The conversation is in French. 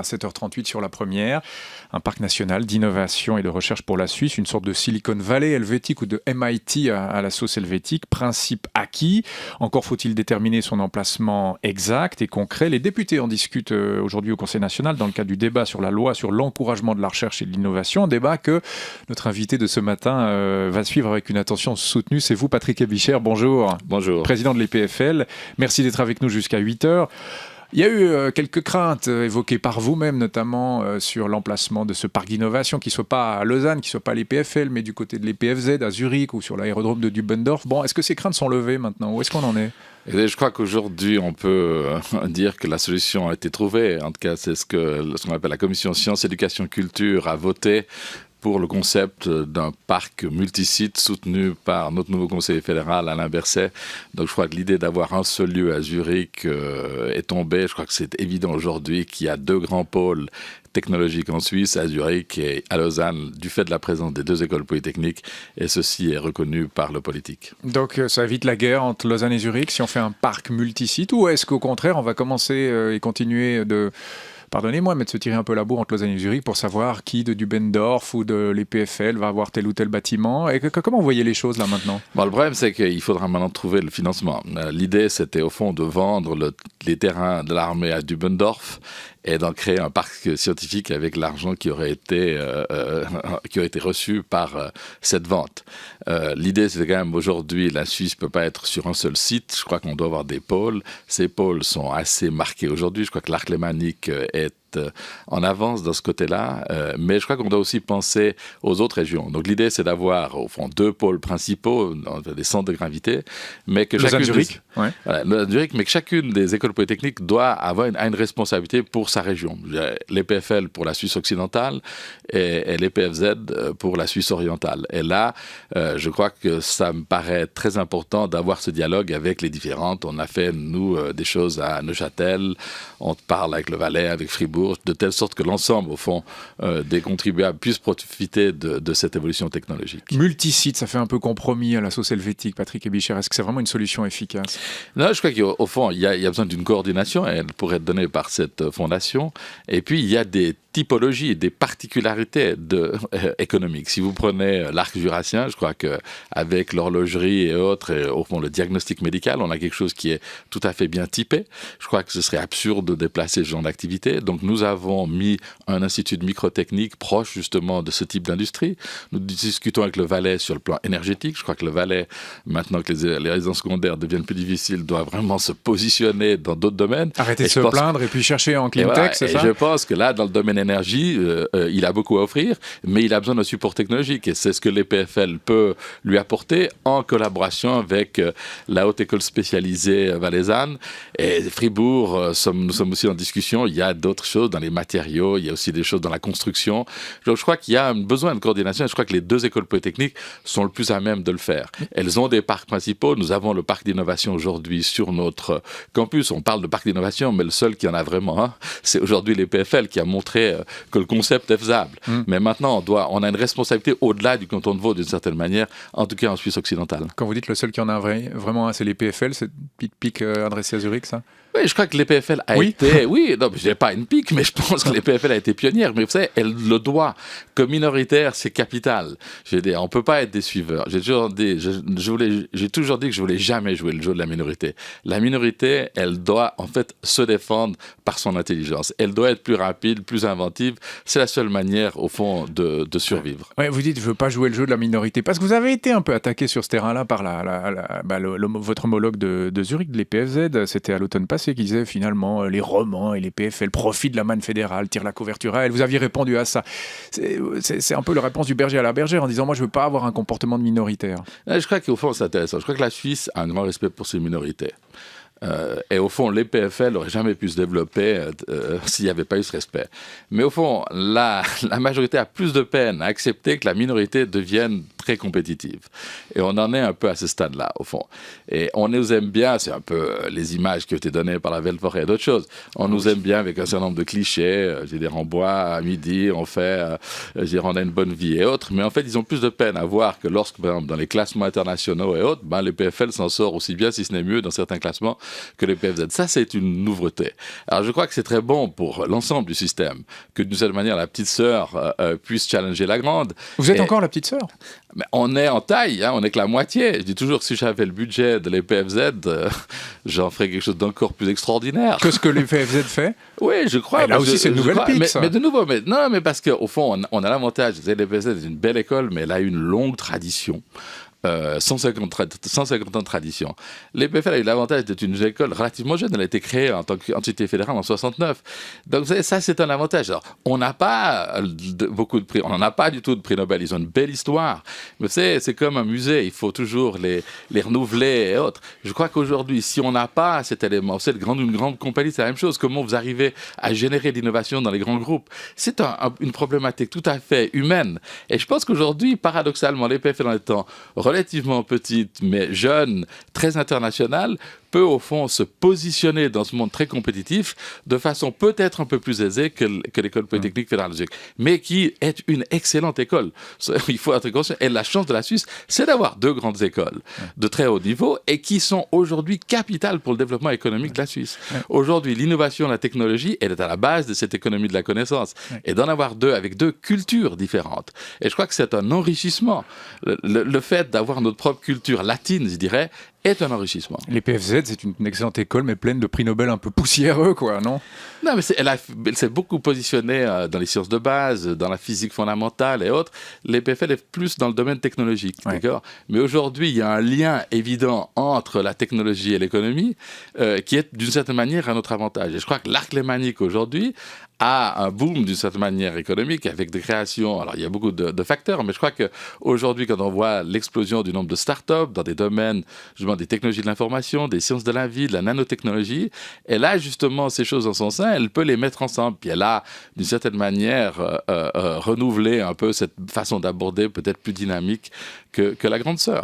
7h38 sur la première. Un parc national d'innovation et de recherche pour la Suisse, une sorte de Silicon Valley helvétique ou de MIT à la sauce helvétique. Principe acquis. Encore faut-il déterminer son emplacement exact et concret. Les députés en discutent aujourd'hui au Conseil national dans le cadre du débat sur la loi sur l'encouragement de la recherche et de l'innovation. Un débat que notre invité de ce matin va suivre avec une attention soutenue. C'est vous, Patrick Ebichère. Bonjour. Bonjour. Président de l'EPFL. Merci d'être avec nous jusqu'à 8h. Il y a eu quelques craintes évoquées par vous-même, notamment sur l'emplacement de ce parc d'innovation, qui ne soit pas à Lausanne, qui ne soit pas à l'EPFL, mais du côté de l'EPFZ, à Zurich ou sur l'aérodrome de Dubendorf. Bon, est-ce que ces craintes sont levées maintenant? Où est-ce qu'on en est? Je crois qu'aujourd'hui, on peut dire que la solution a été trouvée. En tout cas, c'est ce qu'on appelle la commission sciences, éducation, culture a voté pour le concept d'un parc multisite soutenu par notre nouveau conseiller fédéral, Alain Berset. Donc je crois que l'idée d'avoir un seul lieu à Zurich est tombée. Je crois que c'est évident aujourd'hui qu'il y a deux grands pôles technologiques en Suisse, à Zurich et à Lausanne, du fait de la présence des deux écoles polytechniques, et ceci est reconnu par le politique. Donc ça évite la guerre entre Lausanne et Zurich si on fait un parc multisite, ou est-ce qu'au contraire on va commencer et continuer de... Pardonnez-moi, mais de se tirer un peu la bourre entre Lausanne et Zurich pour savoir qui de Dubendorf ou de l'EPFL va avoir tel ou tel bâtiment. Et comment vous voyez les choses là maintenant? Le problème, c'est qu'il faudra maintenant trouver le financement. L'idée, c'était au fond de vendre les terrains de l'armée à Dubendorf et d'en créer un parc scientifique avec l'argent qui aurait été reçu par cette vente. L'idée, c'est quand même aujourd'hui, la Suisse ne peut pas être sur un seul site. Je crois qu'on doit avoir des pôles. Ces pôles sont assez marqués aujourd'hui. Je crois que l'arc lémanique est en avance dans ce côté-là, mais je crois qu'on doit aussi penser aux autres régions. Donc l'idée, c'est d'avoir au fond deux pôles principaux, des centres de gravité, mais que Zurich, mais que chacune des écoles polytechniques doit avoir une responsabilité pour sa région. L'EPFL pour la Suisse occidentale et l'EPFZ pour la Suisse orientale. Et là, je crois que ça me paraît très important d'avoir ce dialogue avec les différentes. On a fait, nous, des choses à Neuchâtel, on parle avec le Valais, avec Fribourg, de telle sorte que l'ensemble, au fond, des contribuables puissent profiter de cette évolution technologique. Multisite, ça fait un peu compromis à la sauce helvétique, Patrick Ebichère. Est-ce que c'est vraiment une solution efficace? Non, je crois qu'au fond, il y a besoin d'une coordination, elle pourrait être donnée par cette fondation. Et puis, il y a des typologies, des particularités économiques. Si vous prenez l'arc jurassien, je crois qu'avec l'horlogerie et autres, et au fond, le diagnostic médical, on a quelque chose qui est tout à fait bien typé. Je crois que ce serait absurde de déplacer ce genre d'activité. Donc, nous avons mis un institut de microtechnique proche, justement, de ce type d'industrie. Nous discutons avec le Valais sur le plan énergétique. Je crois que le Valais, maintenant que les résidences secondaires deviennent plus difficiles, doit vraiment se positionner dans d'autres domaines. Arrêter de se plaindre et puis chercher en clean tech, c'est ça? Je pense que là, dans le domaine énergie, il a beaucoup à offrir, mais il a besoin d'un support technologique. Et c'est ce que l'EPFL peut lui apporter en collaboration avec la Haute École spécialisée valaisanne. Et Fribourg, nous sommes aussi en discussion. Il y a d'autres choses dans les matériaux, il y a aussi des choses dans la construction. Donc je crois qu'il y a un besoin de coordination et je crois que les deux écoles polytechniques sont le plus à même de le faire. Elles ont des parcs principaux. Nous avons le parc d'innovation aujourd'hui sur notre campus. On parle de parc d'innovation, mais le seul qui en a vraiment un, c'est aujourd'hui l'EPFL qui a montré que le concept est faisable. Mais maintenant, on a une responsabilité au-delà du canton de Vaud d'une certaine manière, en tout cas en Suisse occidentale. Quand vous dites le seul qui en a vraiment un, c'est l'EPFL, c'est une pique adressée à Zurich, ça? Oui, je crois que l'EPFL a été... Oui, non, je n'ai pas une pique, mais je pense que l'EPFL a été pionnière. Mais vous savez, elle le doit. Comme minoritaire, c'est capital. On ne peut pas être des suiveurs. J'ai toujours dit que je voulais jamais jouer le jeu de la minorité. La minorité, elle doit en fait se défendre par son intelligence. Elle doit être plus rapide, plus inventive. C'est la seule manière, au fond, de survivre. Ouais, vous dites, je ne veux pas jouer le jeu de la minorité. Parce que vous avez été un peu attaqué sur ce terrain-là par votre homologue de Zurich, de l'EPFZ. C'était à l'automne passé. Qui disait finalement les romans et les PFL profitent de la manne fédérale, tirent la couverture à elle. Vous aviez répondu à ça. C'est un peu la réponse du berger à la bergère en disant moi je veux pas avoir un comportement de minoritaire. Je crois qu'au fond c'est intéressant. Je crois que la Suisse a un grand respect pour ses minorités. Et au fond, l'EPFL n'aurait jamais pu se développer s'il n'y avait pas eu ce respect. Mais au fond, la majorité a plus de peine à accepter que la minorité devienne très compétitive. Et on en est un peu à ce stade-là, au fond. Et on nous aime bien, c'est un peu les images qui ont été données par la Velforest et d'autres choses. On nous aime bien avec un certain nombre de clichés. Je veux dire, on boit à midi, on fait, je veux dire, on a une bonne vie et autres. Mais en fait, ils ont plus de peine à voir que lorsque, par exemple, dans les classements internationaux et autres, ben, les PFL s'en sort aussi bien, si ce n'est mieux, dans certains classements que les PFZ. Ça, c'est une nouveauté. Alors, je crois que c'est très bon pour l'ensemble du système que, d'une certaine manière, la petite sœur puisse challenger la grande. Vous êtes encore la petite sœur? Mais on est en taille, hein, on n'est que la moitié. Je dis toujours que si j'avais le budget de l'EPFZ, j'en ferais quelque chose d'encore plus extraordinaire. Que ce que l'EPFZ fait? Oui, je crois. Et là aussi, c'est une nouvelle pique, ça. Mais de nouveau, non, mais parce qu'au fond, on a l'avantage. L'EPFZ est une belle école, mais elle a une longue tradition. 150 ans de tradition. L'EPFL a eu l'avantage d'être une école relativement jeune. Elle a été créée en tant qu'entité fédérale en 69. Donc ça, c'est un avantage. Alors, on n'a pas beaucoup de prix. On n'en a pas du tout de prix Nobel. Ils ont une belle histoire. Mais c'est comme un musée. Il faut toujours les renouveler et autres. Je crois qu'aujourd'hui, si on n'a pas cet élément, une grande compagnie, c'est la même chose. Comment vous arrivez à générer l'innovation dans les grands groupes? C'est une problématique tout à fait humaine. Et je pense qu'aujourd'hui, paradoxalement, l'EPFL en étant relativement petite, mais jeune, très internationale, peut au fond se positionner dans ce monde très compétitif de façon peut-être un peu plus aisée que l'école polytechnique fédérale de Zurich, mais qui est une excellente école. Il faut être conscient. Et la chance de la Suisse, c'est d'avoir deux grandes écoles de très haut niveau et qui sont aujourd'hui capitales pour le développement économique de la Suisse. Aujourd'hui, l'innovation, la technologie, elle est à la base de cette économie de la connaissance. Et d'en avoir deux avec deux cultures différentes. Et je crois que c'est un enrichissement. Le fait d'avoir notre propre culture latine, je dirais, est un enrichissement. Les PFZ, c'est une excellente école, mais pleine de prix Nobel un peu poussiéreux, quoi, non? Non, mais elle s'est beaucoup positionnée dans les sciences de base, dans la physique fondamentale et autres. Les PFL est plus dans le domaine technologique, d'accord? Mais aujourd'hui, il y a un lien évident entre la technologie et l'économie qui est d'une certaine manière à notre avantage. Et je crois que l'arc lémanique aujourd'hui a un boom d'une certaine manière économique avec des créations. Alors, il y a beaucoup de facteurs, mais je crois qu'aujourd'hui, quand on voit l'explosion du nombre de start-up dans des domaines, justement, des technologies de l'information, des sciences de la vie, de la nanotechnologie, elle a justement ces choses en son sein, elle peut les mettre ensemble. Puis elle a, d'une certaine manière, renouvelé un peu cette façon d'aborder peut-être plus dynamique que la grande sœur.